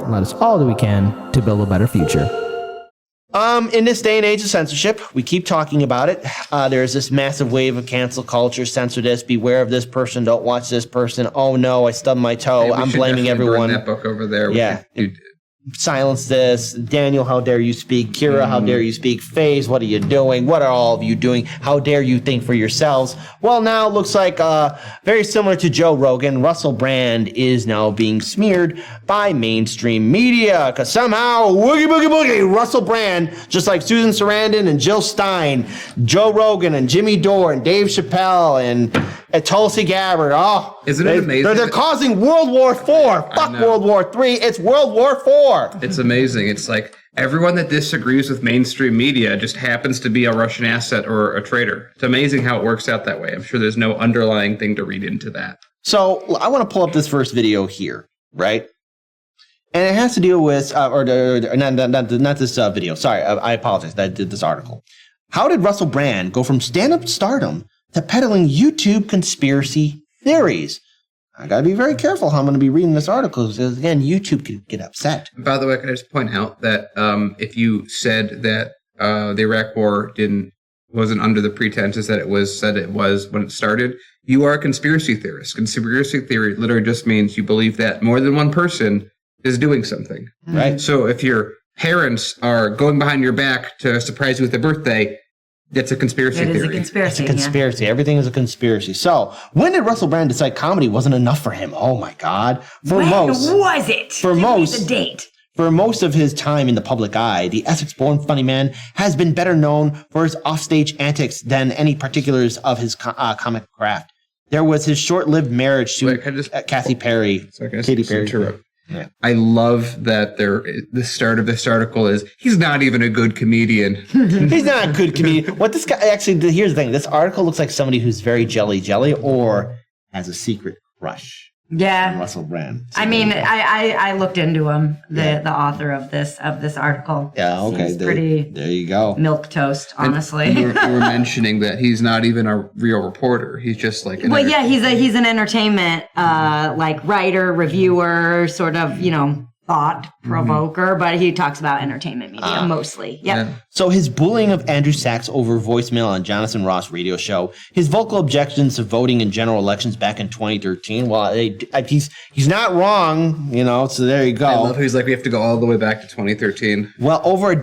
and let us all do we can to build a better future. In this day and age of censorship, we keep talking about it. There's this massive wave of cancel culture. Censor this. Beware of this person. Don't watch this person. Oh no, I stubbed my toe. I'm blaming everyone. That book over there. Silence this. Daniel, how dare you speak? Kira, how dare you speak? FaZe, what are you doing? What are all of you doing? How dare you think for yourselves? Well, now it looks like very similar to Joe Rogan, Russell Brand is now being smeared by mainstream media because somehow, woogie boogie boogie, Russell Brand, just like Susan Sarandon and Jill Stein, Joe Rogan and Jimmy Dore and Dave Chappelle and Tulsi Gabbard. Oh, isn't it amazing? They're causing World War IV. Fuck World War III. It's World War IV. It's amazing. It's like everyone that disagrees with mainstream media just happens to be a Russian asset or a traitor. It's amazing how it works out that way. I'm sure there's no underlying thing to read into that. So I want to pull up this first video here, right? And it has to deal with, not this video. Sorry, I apologize. I did this article. How did Russell Brand go from stand-up stardom to peddling YouTube conspiracy theories? I got to be very careful how I'm going to be reading this article because, again, YouTube could get upset. By the way, can I just point out that if you said that the Iraq War wasn't under the pretenses that it was when it started, you are a conspiracy theorist. Conspiracy theory literally just means you believe that more than one person is doing something. Right. So if your parents are going behind your back to surprise you with a birthday, that's a conspiracy theory. It is a conspiracy. It's a conspiracy. Yeah. Everything is a conspiracy. So, when did Russell Brand decide comedy wasn't enough for him? Oh my God! When was it? For most, the date. For most of his time in the public eye, the Essex-born funny man has been better known for his offstage antics than any particulars of his comic craft. There was his short-lived marriage to Katy Perry. Katy Perry. Yeah. I love that the start of this article is he's not even a good comedian. He's not a good comedian. What this guy actually, here's the thing. This article looks like somebody who's very jelly or has a secret crush. Yeah. Russell Brand. I mean, I looked into him, the author of this article. Yeah, okay. Seems pretty there you go. Milquetoast, honestly. You were mentioning that he's not even a real reporter. He's just like he's an entertainment writer, reviewer, sort of, thought provoker, but he talks about entertainment media mostly. Yep. Yeah. So his bullying of Andrew Sachs over voicemail on Jonathan Ross' radio show, his vocal objections to voting in general elections back in 2013. Well, he's not wrong, So there you go. I love how he's like, we have to go all the way back to 2013. Well over a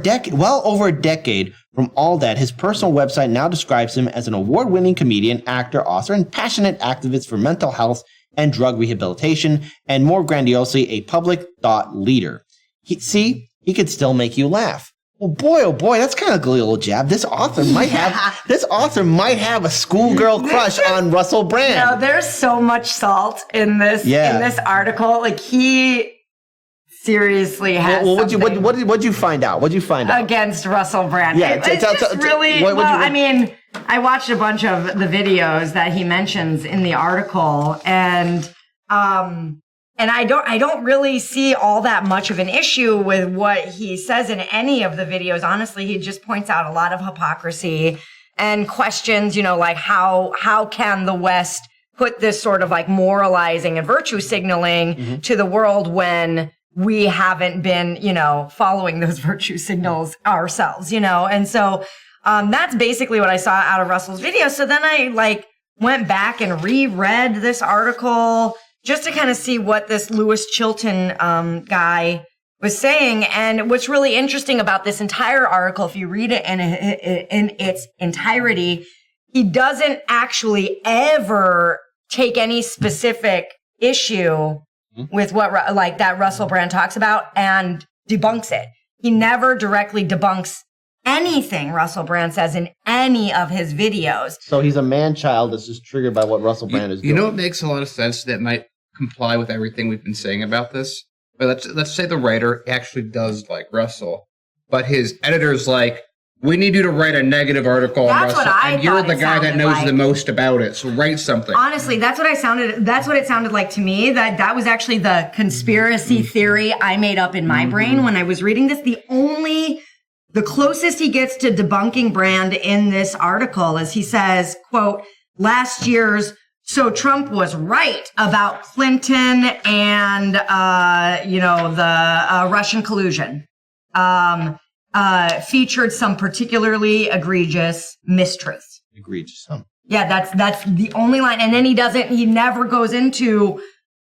decade from all that, his personal website now describes him as an award-winning comedian, actor, author, and passionate activist for mental health and drug rehabilitation, and more grandiosely, a public thought leader. He could still make you laugh. Well, oh boy, that's kind of a little jab. This author might have a schoolgirl crush on Russell Brand. No, there's so much salt in this article. Like, he seriously has what'd you find out? What'd you find out against Russell Brand? Yeah, I mean, I watched a bunch of the videos that he mentions in the article, and I don't really see all that much of an issue with what he says in any of the videos. Honestly, he just points out a lot of hypocrisy and questions, like how can the West put this sort of like moralizing and virtue signaling to the world when we haven't been, following those virtue signals ourselves, and so that's basically what I saw out of Russell's video. So then I went back and reread this article just to kind of see what this Lewis Chilton guy was saying. And what's really interesting about this entire article, if you read it in its entirety, he doesn't actually ever take any specific issue with what that Russell Brand talks about and debunks it. He never directly debunks anything Russell Brand says in any of his videos. So he's a man-child that's just triggered by what Russell Brand is doing. You know what makes a lot of sense that might comply with everything we've been saying about this? But let's say the writer actually does like Russell, but his editor's like, we need you to write a negative article on Russell, and you're the guy that knows the most about it, so write something. Honestly, that's what it sounded like to me. That was actually the conspiracy theory I made up in my brain when I was reading this. The closest he gets to debunking Brand in this article is he says, quote, last year's So Trump was right about Clinton and, the Russian collusion. Featured some particularly egregious mistruths. Egregious, huh? Yeah, that's the only line. And then he never goes into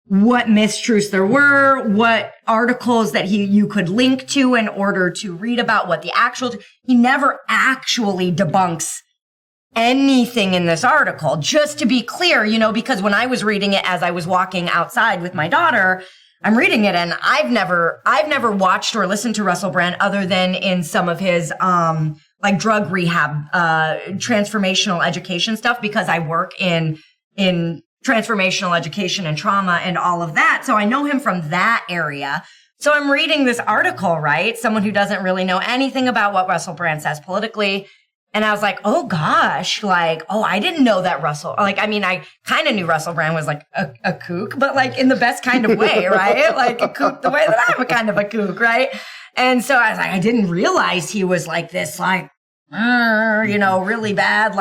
what mistruths there were, what articles that you could link to in order to read about what the actual, he never actually debunks anything in this article. Just to be clear, because when I was reading it as I was walking outside with my daughter, I'm reading it and I've never watched or listened to Russell Brand other than in some of his, like drug rehab, transformational education stuff, because I work in transformational education and trauma and all of that. So I know him from that area. So I'm reading this article, right? Someone who doesn't really know anything about what Russell Brand says politically. And I was like, oh gosh, I didn't know that I kind of knew Russell Brand was like a kook, but like in the best kind of way, right? Like a kook, the way that I'm a kind of a kook, right? And so I was like, I didn't realize he was like this, really bad,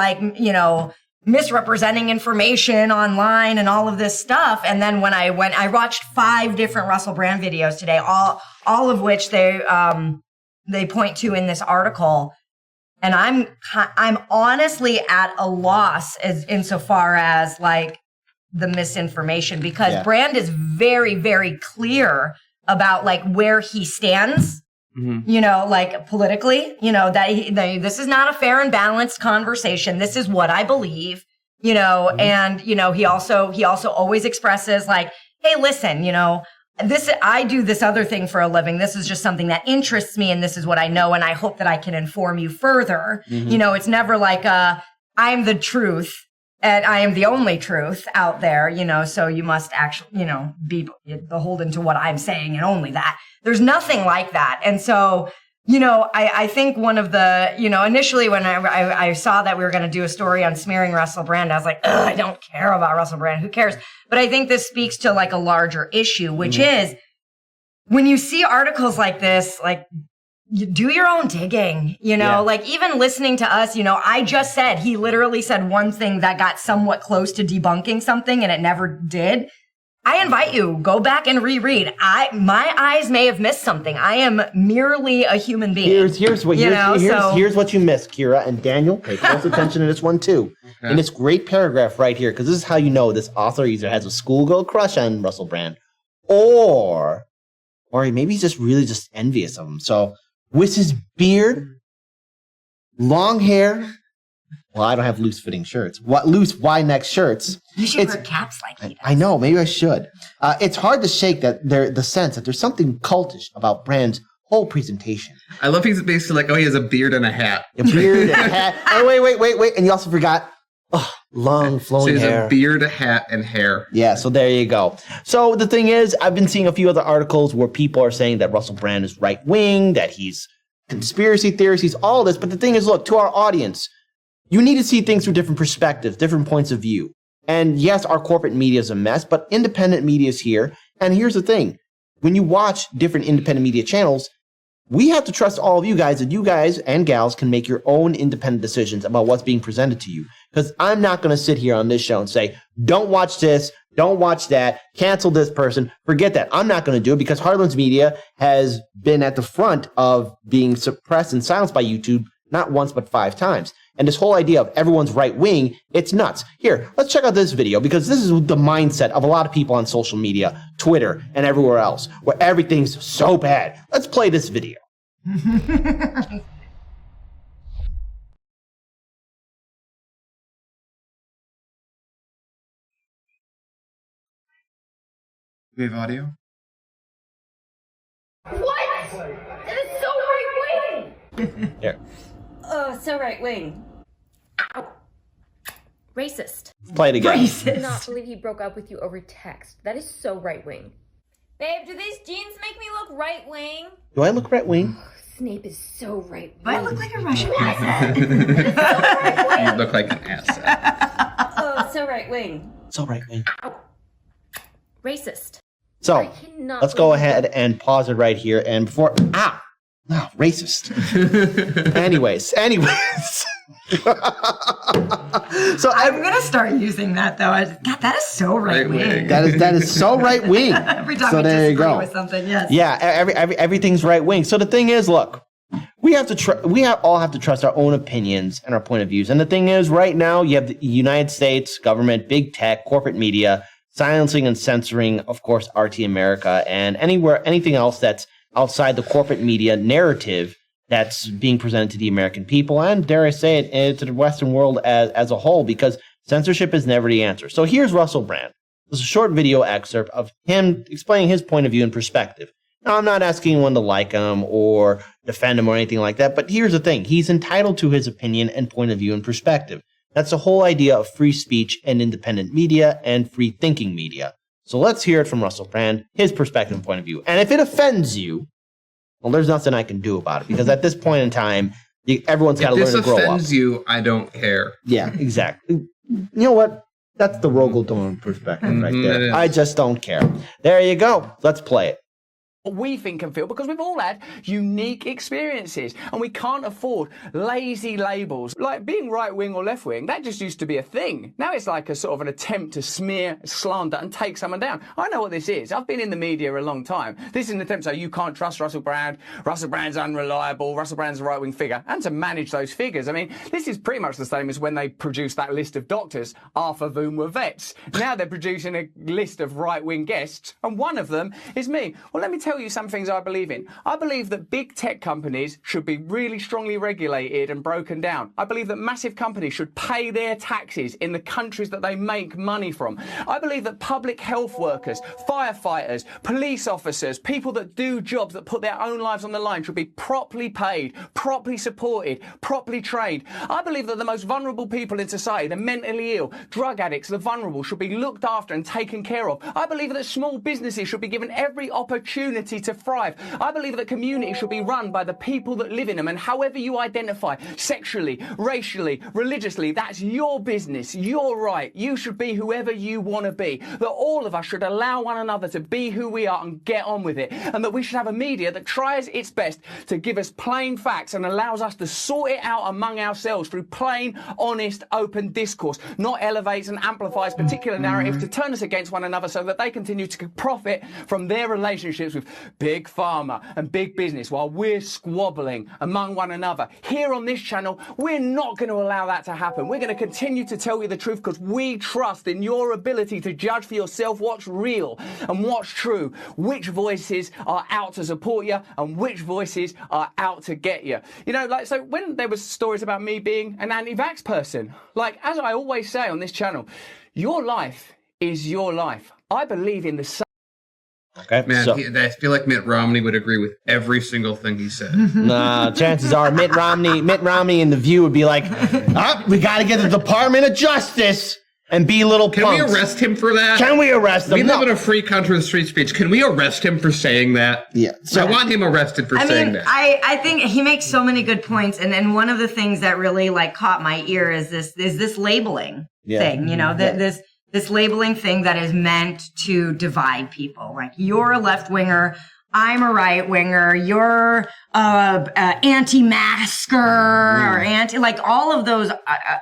misrepresenting information online and all of this stuff. And then when I watched 5 different Russell Brand videos today, all of which they point to in this article. And I'm honestly at a loss insofar as like the misinformation, because Brand is very, very clear about like where he stands, politically, that this is not a fair and balanced conversation. This is what I believe, and, he also always expresses like, hey, listen, I do this other thing for a living. This is just something that interests me, and this is what I know, and I hope that I can inform you further. It's never like I'm the truth and I am the only truth out there, so you must actually, be beholden to what I'm saying and only that. There's nothing like that. And so, I think one of the, initially when I saw that we were going to do a story on smearing Russell Brand, I was like, I don't care about Russell Brand. Who cares? But I think this speaks to like a larger issue, which is when you see articles like this, like you do your own digging, like even listening to us, I just said, he literally said one thing that got somewhat close to debunking something and it never did. I invite you, go back and reread. My eyes may have missed something. I am merely a human being. Here's what you missed, Kira, and Daniel, pay close attention to this one too. Okay. In this great paragraph right here, because this is how you know this author either has a schoolgirl crush on Russell Brand, or maybe he's just really just envious of him. So with his beard, long hair. Well, I don't have loose-fitting shirts. Loose wide-neck shirts. You should wear caps like he does. I know. Maybe I should. It's hard to shake the sense that there's something cultish about Brand's whole presentation. I love he's basically like, he has a beard and a hat. A beard and a hat. Oh, wait. And you also forgot, long flowing hair. So he has a beard, a hat, and hair. Yeah, so there you go. So the thing is, I've been seeing a few other articles where people are saying that Russell Brand is right-wing, that he's conspiracy theorists, he's all this. But the thing is, look, to our audience, you need to see things through different perspectives, different points of view. And yes, our corporate media is a mess, but independent media is here. And here's the thing. When you watch different independent media channels, we have to trust all of you guys that you guys and gals can make your own independent decisions about what's being presented to you. Because I'm not going to sit here on this show and say, don't watch this, don't watch that, cancel this person. Forget that. I'm not going to do it because Heartland's Media has been at the front of being suppressed and silenced by YouTube not once, but 5 times. And this whole idea of everyone's right wing, it's nuts. Here, let's check out this video because this is the mindset of a lot of people on social media, Twitter, and everywhere else, where everything's so bad. Let's play this video. We have audio? What? That is so right-wing! Here. Oh, so right-wing. Ow. Racist. Play it again. I cannot believe he broke up with you over text. That is so right-wing. Babe, do these jeans make me look right-wing? Do I look right-wing? Oh, Snape is so right-wing. I look like a Russian asset. You look like an asset. Oh, so right-wing. So right-wing. Ow. Racist. So, let's go ahead and pause it right here. And before... No, racist. Anyways. So I'm gonna start using that though. God, that is so right wing. That is so right wing. Every time so we there you disagree go. with something, yes. Yeah, everything's right wing. So the thing is, look, we all have to trust our own opinions and our point of views. And the thing is, right now, you have the United States government, big tech, corporate media, silencing and censoring, of course, RT America and anything else that's outside the corporate media narrative that's being presented to the American people and, dare I say it, to the Western world as a whole, because censorship is never the answer. So here's Russell Brand. This is a short video excerpt of him explaining his point of view and perspective. Now, I'm not asking anyone to like him or defend him or anything like that, but here's the thing. He's entitled to his opinion and point of view and perspective. That's the whole idea of free speech and independent media and free thinking media. So let's hear it from Russell Brand, his perspective and point of view. And if it offends you, well, there's nothing I can do about it, because at this point in time, everyone's got to learn to grow up. If this offends you, I don't care. Yeah, exactly. You know what? That's the Rogan perspective right there. I just don't care. There you go. Let's play it. We think and feel, because we've all had unique experiences and we can't afford lazy labels. Like being right-wing or left-wing, that just used to be a thing. Now it's like a sort of an attempt to smear, slander and take someone down. I know what this is. I've been in the media a long time. This is an attempt to say you can't trust Russell Brand, Russell Brand's unreliable, Russell Brand's a right-wing figure, and to manage those figures. I mean, this is pretty much the same as when they produced that list of doctors, half of whom were vets. Now they're producing a list of right-wing guests, and one of them is me. Well, let me tell you some things I believe in. I believe that big tech companies should be really strongly regulated and broken down. I believe that massive companies should pay their taxes in the countries that they make money from. I believe that public health workers, firefighters, police officers, people that do jobs that put their own lives on the line should be properly paid, properly supported, properly trained. I believe that the most vulnerable people in society, the mentally ill, drug addicts, the vulnerable, should be looked after and taken care of. I believe that small businesses should be given every opportunity to thrive. I believe that communities should be run by the people that live in them, and however you identify, sexually, racially, religiously, that's your business, your right. You should be whoever you want to be. That all of us should allow one another to be who we are and get on with it. And that we should have a media that tries its best to give us plain facts and allows us to sort it out among ourselves through plain, honest, open discourse, not elevates and amplifies particular narratives to turn us against one another so that they continue to profit from their relationships with big pharma and big business while we're squabbling among one another. Here on this channel, we're not going to allow that to happen. We're going to continue to tell you the truth because we trust in your ability to judge for yourself what's real and what's true, which voices are out to support you and which voices are out to get you. You know, like, so when there was stories about me being an anti-vax person, like, as I always say on this channel, your life is your life. I believe in the same. Okay, Man, so, I feel like Mitt Romney would agree with every single thing he said. nah, chances are Mitt Romney and The View would be like, we got to get the Department of Justice and be little punks. Can we arrest him for that? Can we arrest him? We live in a free country with free speech. Can we arrest him for saying that? Yeah. So I want him arrested for saying that. I think he makes so many good points, and one of the things that really like caught my ear is this labeling thing. You know, this labeling thing that is meant to divide people. Like, you're a left winger, I'm a right winger, you're anti-masker or anti, like, all of those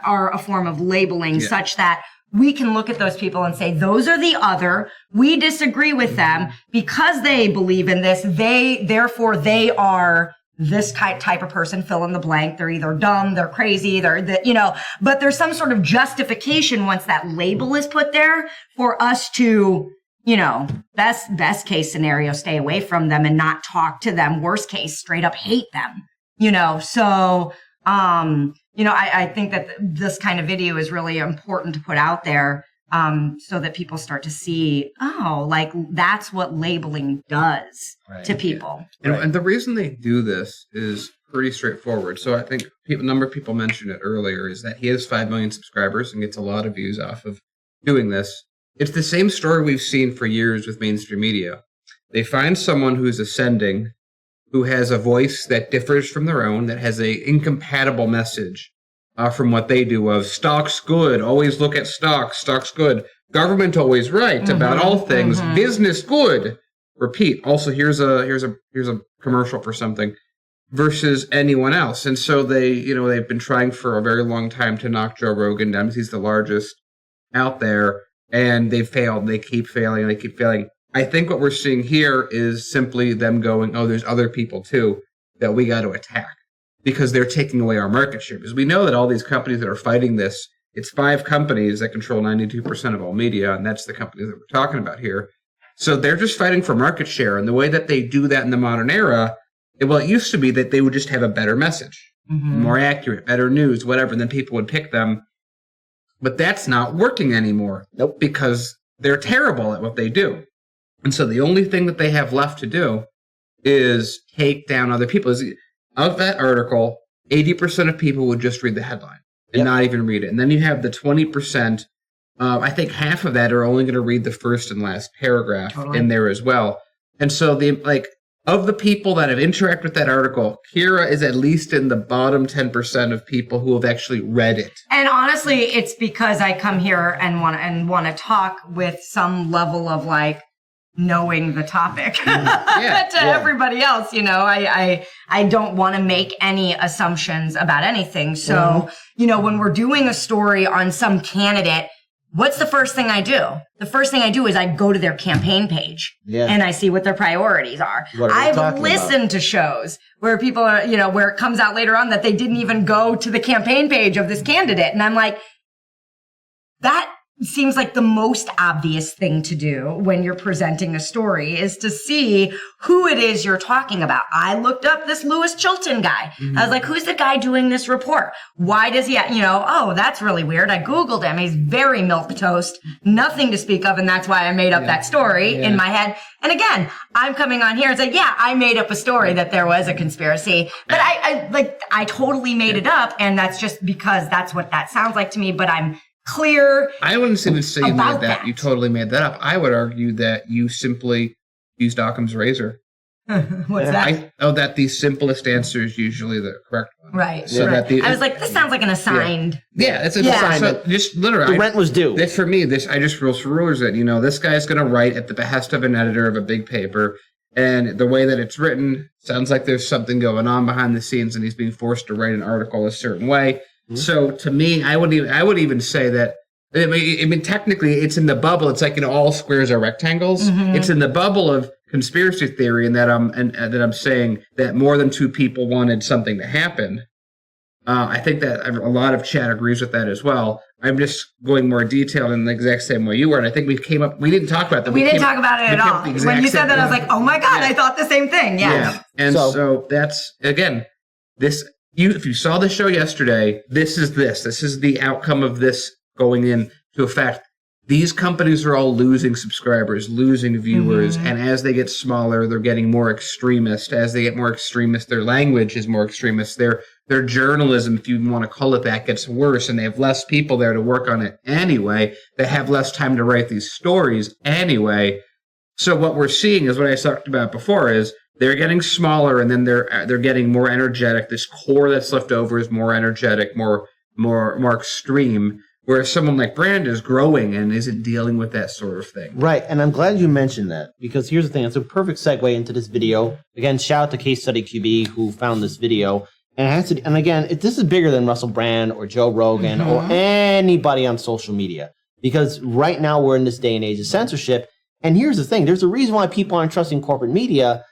are a form of labeling such that we can look at those people and say, those are the other. We disagree with them because they believe in this. Therefore they are this type of person, fill in the blank. They're either dumb, they're crazy, but there's some sort of justification once that label is put there for us to, best case scenario, stay away from them and not talk to them. Worst case, straight up hate them, So, I think that this kind of video is really important to put out there. So that people start to see, that's what labeling does to people. And the reason they do this is pretty straightforward. So I think a number of people mentioned it earlier, is that he has 5 million subscribers and gets a lot of views off of doing this. It's the same story we've seen for years with mainstream media. They find someone who's ascending, who has a voice that differs from their own, that has a incompatible message. From what they do of stocks good, always look at stocks good, government always right about all things, business good. Repeat. Also, here's a commercial for something. versus anyone else. And so they've been trying for a very long time to knock Joe Rogan down. He's the largest out there, and they've failed. They keep failing. They keep failing. I think what we're seeing here is simply them going, oh, there's other people too that we got to attack because they're taking away our market share. Because we know that all these companies that are fighting this, it's 5 companies that control 92% of all media, and that's the companies that we're talking about here. So they're just fighting for market share. And the way that they do that in the modern era, well, it used to be that they would just have a better message, more accurate, better news, whatever, and then people would pick them. But that's not working anymore. Nope. Because they're terrible at what they do. And so the only thing that they have left to do is take down other people. Of that article, 80% of people would just read the headline and not even read it. And then you have the 20%, I think half of that are only going to read the first and last paragraph in there as well. And so of the people that have interacted with that article, Kira is at least in the bottom 10% of people who have actually read it. And honestly, it's because I come here and want to talk with some level of knowing the topic everybody else. I don't want to make any assumptions about anything. So, when we're doing a story on some candidate, what's the first thing I do? The first thing I do is I go to their campaign page and I see what their priorities are. I've listened to shows where people are, where it comes out later on that they didn't even go to the campaign page of this candidate. And I'm like, that seems like the most obvious thing to do when you're presenting a story is to see who it is you're talking about. I looked up this Lewis Chilton guy. I was like, who's the guy doing this report? Why does he, oh, that's really weird. I Googled him. He's very milquetoast, nothing to speak of. And that's why I made up that story in my head. And again, I'm coming on here and say, I made up a story that there was a conspiracy, but I totally made it up. And that's just because that's what that sounds like to me, but I'm clear. I wouldn't even say that you totally made that up. I would argue that you simply used Occam's razor. What's that? That the simplest answer is usually the correct one. Right. So that I was like, this sounds like an assigned. Yeah, it's an assignment. So just literally, the rent was due. For me, I just rules for rulers that this guy's going to write at the behest of an editor of a big paper, and the way that it's written sounds like there's something going on behind the scenes, and he's being forced to write an article a certain way. So to me, I would even say that, I mean, technically it's in the bubble. It's like, all squares are rectangles. It's in the bubble of conspiracy theory, and that I'm saying that more than 2 people wanted something to happen. I think that a lot of chat agrees with that as well. I'm just going more detailed in the exact same way you were. And I think we didn't talk about that. We didn't talk about it at all. When you said that, I was like, oh my God, I thought the same thing. Yeah. And so that's, again, this. If you saw the show yesterday, this is the outcome of this going into effect. These companies are all losing subscribers, losing viewers, and as they get smaller, they're getting more extremist. As they get more extremist, their language is more extremist. Their journalism, if you want to call it that, gets worse, and they have less people there to work on it anyway. They have less time to write these stories anyway. So what we're seeing is what I talked about before is they're getting smaller, and then they're getting more energetic. This core that's left over is more energetic, more extreme. Whereas someone like Brand is growing and isn't dealing with that sort of thing. Right, and I'm glad you mentioned that, because here's the thing. It's a perfect segue into this video. Again, shout out to Case Study QB who found this video. And again, this is bigger than Russell Brand or Joe Rogan or anybody on social media. Because right now we're in this day and age of censorship. And here's the thing. There's a reason why people aren't trusting corporate media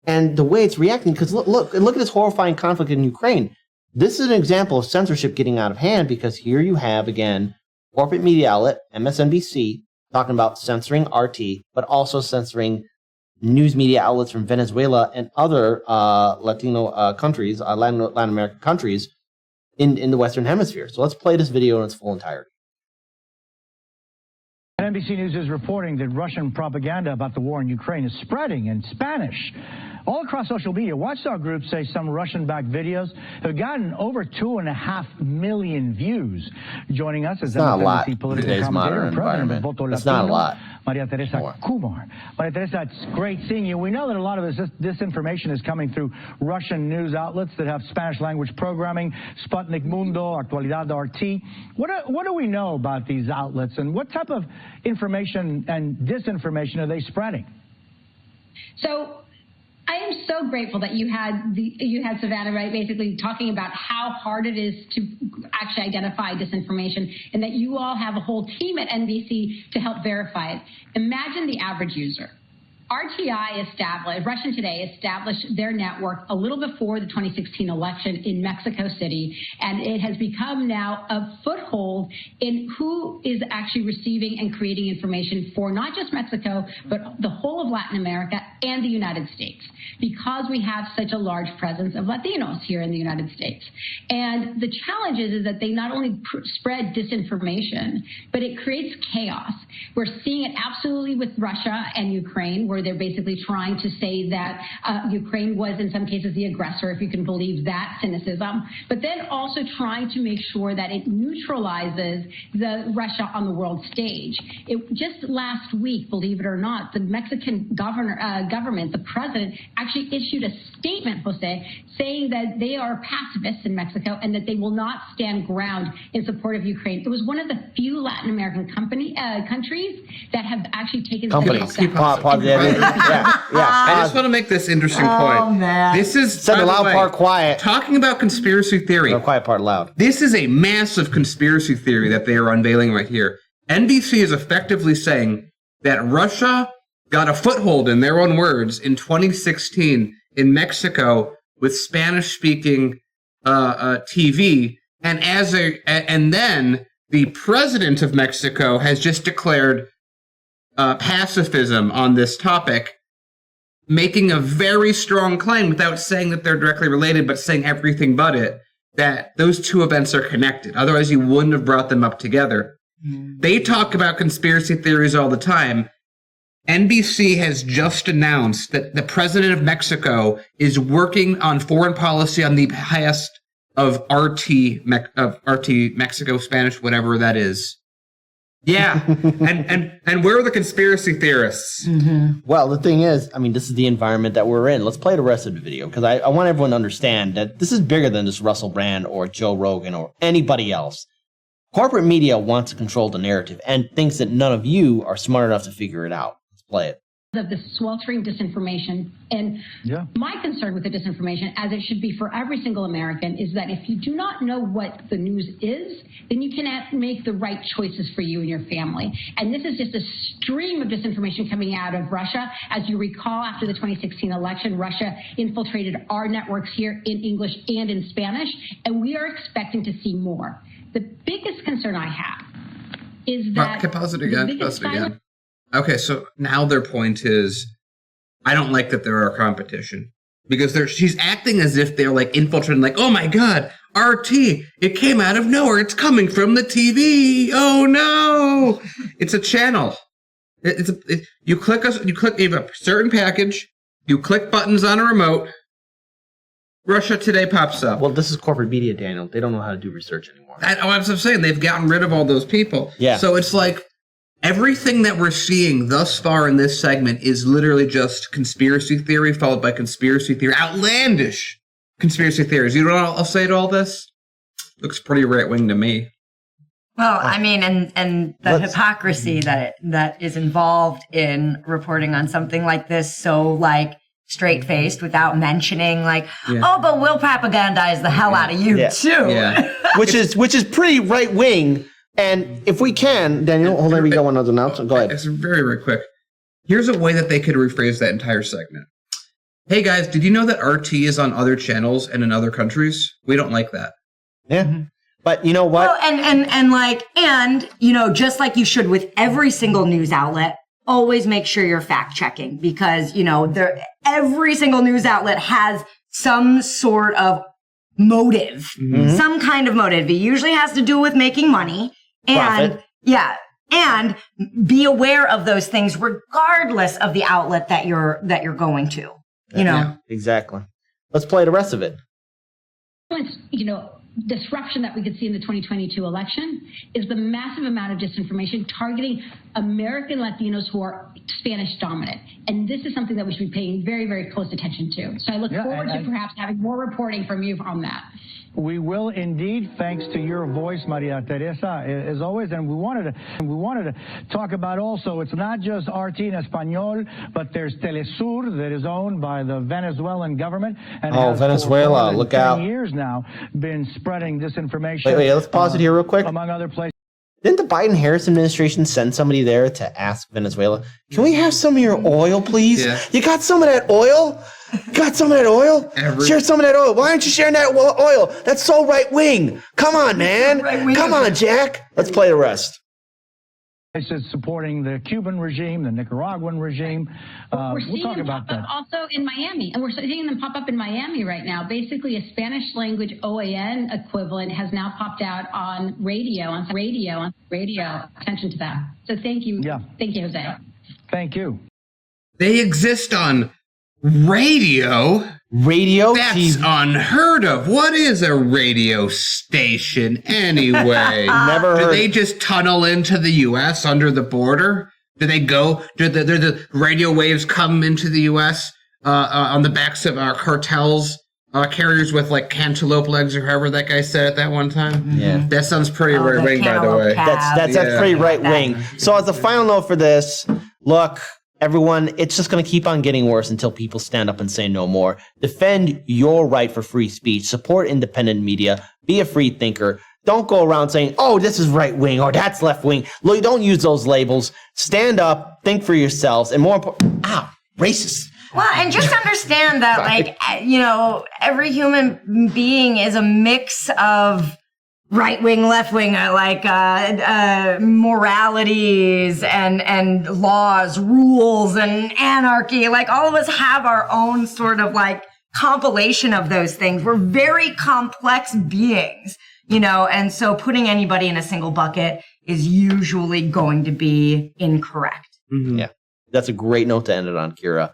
and the way it's reacting, because look at this horrifying conflict in Ukraine. This is an example of censorship getting out of hand, because here you have, again, corporate media outlet, MSNBC, talking about censoring RT, but also censoring news media outlets from Venezuela and other Latino countries, Latin American countries in the Western Hemisphere. So let's play this video in its full entirety. NBC News is reporting that Russian propaganda about the war in Ukraine is spreading in Spanish. All across social media, watchdog groups say some Russian-backed videos have gotten over 2.5 million views. Joining us is MSNBC political commentator and president of Voto Latino, that's not a lot. Maria Teresa Kumar. Maria Teresa, it's great seeing you. We know that a lot of this information is coming through Russian news outlets that have Spanish-language programming, Sputnik Mundo, Actualidad RT. What do we know about these outlets, and what type of information and disinformation are they spreading? So I am so grateful that you had Savannah, right, basically talking about how hard it is to actually identify disinformation, and that you all have a whole team at NBC to help verify it. Imagine the average user. Russian Today established their network a little before the 2016 election in Mexico City, and it has become now a foothold in who is actually receiving and creating information for not just Mexico, but the whole of Latin America and the United States, because we have such a large presence of Latinos here in the United States. And the challenge is that they not only spread disinformation, but it creates chaos. We're seeing it absolutely with Russia and Ukraine, where they're basically trying to say that Ukraine was in some cases the aggressor, if you can believe that cynicism, but then also trying to make sure that it neutralizes the Russia on the world stage. Just last week, believe it or not, the Mexican government, the president, actually issued a statement, Jose, saying that they are pacifists in Mexico and that they will not stand ground in support of Ukraine. It was one of the few Latin American countries that have actually taken I just want to make this interesting point. Man. This is Said the loud part quiet. Talking about conspiracy theory. The quiet part loud. This is a massive conspiracy theory that they are unveiling right here. NBC is effectively saying that Russia got a foothold, in their own words, in 2016 in Mexico with Spanish-speaking TV, and then the president of Mexico has just declared pacifism on this topic, making a very strong claim without saying that they're directly related, but saying everything but it, that those two events are connected. Otherwise, you wouldn't have brought them up together. They talk about conspiracy theories all the time. NBC has just announced that the president of Mexico is working on foreign policy on the highest of RT Mexico, Spanish, whatever that is. Yeah, and where are the conspiracy theorists? Well, the thing is, I mean, this is the environment that we're in. Let's play the rest of the video, because I want everyone to understand that this is bigger than just Russell Brand or Joe Rogan or anybody else. Corporate media wants to control the narrative and thinks that none of you are smart enough to figure it out. Let's play it. Of this sweltering disinformation. And my concern with the disinformation, as it should be for every single American, is that if you do not know what the news is, then you cannot make the right choices for you and your family. And this is just a stream of disinformation coming out of Russia. As you recall, after the 2016 election, Russia infiltrated our networks here in English and in Spanish, and we are expecting to see more. The biggest concern I have is that... Pause it again. Okay, so now their point is, I don't like that they're our competition. Because she's acting as if they're like infiltrating, like, oh my god, RT, it came out of nowhere, it's coming from the TV, oh no! It's a channel. You have a certain package, you click buttons on a remote, Russia Today pops up. Well, this is corporate media, Daniel. They don't know how to do research anymore. That's what I'm saying, they've gotten rid of all those people. Yeah. So it's like, everything that we're seeing thus far in this segment is literally just conspiracy theory followed by conspiracy theory. Outlandish conspiracy theories. You know what I'll say to all this? Looks pretty right-wing to me. Well, I mean, and the hypocrisy that is involved in reporting on something like this, so like straight-faced without mentioning like, oh, but we'll propagandize the hell out of you too. Yeah. which is pretty right-wing. And if we can, Daniel, hold on, we got one other announcement. Go ahead. It's very, very quick. Here's a way that they could rephrase that entire segment. Hey guys, did you know that RT is on other channels and in other countries? We don't like that. Yeah. But you know what? Well, and you know, just like you should with every single news outlet, always make sure you're fact checking, because, you know, every single news outlet has some sort of motive, some kind of motive. It usually has to do with making money. And profit. And be aware of those things regardless of the outlet that you're going to. You know? Yeah, exactly. Let's play the rest of it. You know, disruption that we could see in the 2022 election is the massive amount of disinformation targeting American Latinos who are Spanish dominant. And this is something that we should be paying very, very close attention to. So I look forward to perhaps having more reporting from you on that. We will indeed, thanks to your voice, Maria Teresa, as always. And we wanted to talk about also, it's not just RT in Espanol, but there's Telesur that is owned by the Venezuelan government. And has Venezuela, for look out. 10 years now been spreading disinformation. Wait, let's pause it here real quick. Among other places. Didn't the Biden-Harris administration send somebody there to ask Venezuela, can we have some of your oil, please? Yeah. You got some of that oil? Got some of that oil? Share some of that oil. Why aren't you sharing that oil? That's so right-wing. Come on, man. Come on, Jack. Let's play the rest. Places supporting the Cuban regime, the Nicaraguan regime. We'll talk about that. Also in Miami, and we're seeing them pop up in Miami right now. Basically, a Spanish language OAN equivalent has now popped out on radio. Attention to that. So thank you. Yeah. Thank you, Jose. Thank you. They exist on radio. Radio? That's unheard of. What is a radio station anyway? Never heard. Do they just tunnel into the U.S. under the border? Do they go? Do the radio waves come into the U.S. On the backs of our cartels carriers with like cantaloupe legs or however that guy said it that one time? Yeah. That sounds pretty right wing, by the way. That's pretty right wing. So as a final note for this, look, everyone, it's just going to keep on getting worse until people stand up and say no more. Defend your right for free speech. Support independent media. Be a free thinker. Don't go around saying, oh, this is right wing or that's left wing. Look, don't use those labels. Stand up, think for yourselves, and more important, racist. Well, and just understand that, like, you know, every human being is a mix of right wing, left wing, moralities and laws, rules, and anarchy. Like, all of us have our own sort of like compilation of those things. We're very complex beings, you know, and so putting anybody in a single bucket is usually going to be incorrect. Mm-hmm. Yeah, that's a great note to end it on, Kira.